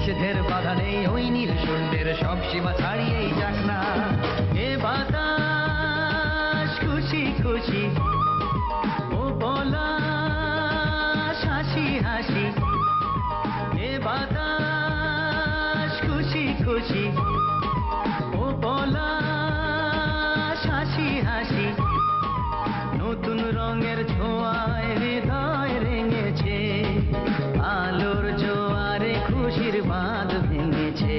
নিষেধের বাধা নেই ওই নির্শূন্যের সব সীমা ছাড়িয়েই যাক না। এ বাতাস খুশি খুশি, ও পলাশ হাসি হাসি। এ বাতাস খুশি খুশি, ও পলাশ হাসি হাসি। নতুন রঙের ছোঁয়ায় হৃদয় রেঙেছে, আলোর জোয়ারে খুশির বাঁধ ভেঙেছে।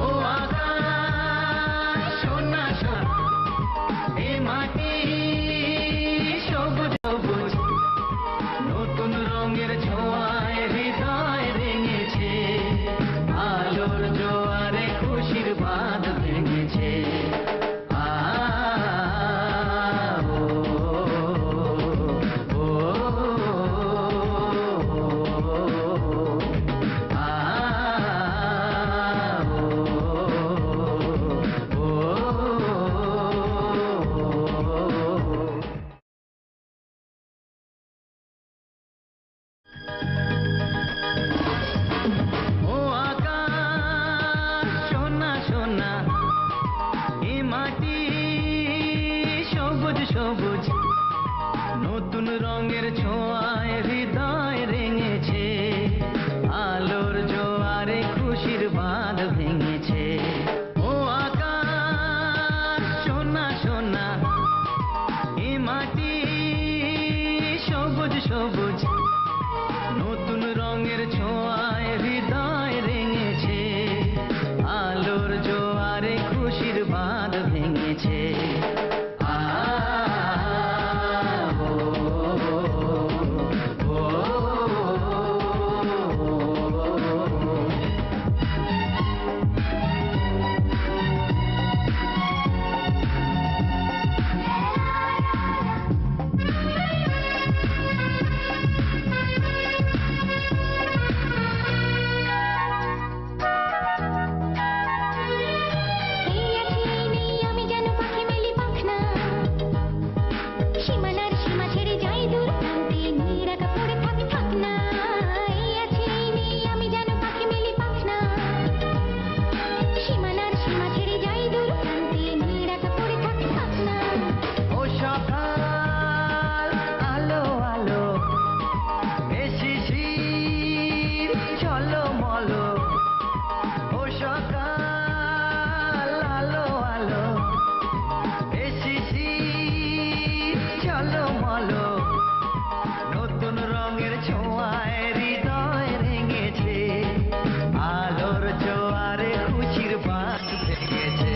ও আকাশ সোনা সোনা, এ মাটি সবুজ সবুজ। নতুন রঙের ছোঁয়ায় হৃদয় রেঙেছে, আলোর জোয়ারে খুশির বাঁধ ভেঙেছে। ও আকাশ সোনা সোনা, এ মাটি সবুজ সবুজ। নতুন রঙের ছোঁয়ায় হৃদয় রেঙেছে, আলোর জোয়ারে খুশির বাঁধ ভেঙেছে। ও আকাশ সোনা সোনা, এ মাটি সবুজ সবুজ। নতুন রঙের ছোঁয়ায় হৃদয় রেঙেছে, আলোর জোয়ারে খুশির বাঁধ ভেঙেছে। নতুন রঙের ছোঁয়ায় হৃদয় রেঙেছে, আলোর জোয়ারে খুশির বাঁধ ভেঙেছে।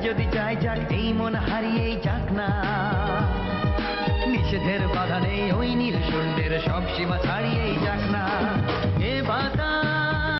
যদি যাই যাক এই মন হারিয়েই যাক না, নিষেধের বাধা নেই ওই নির্শূন্যের সব সীমা ছাড়িয়েই যাক।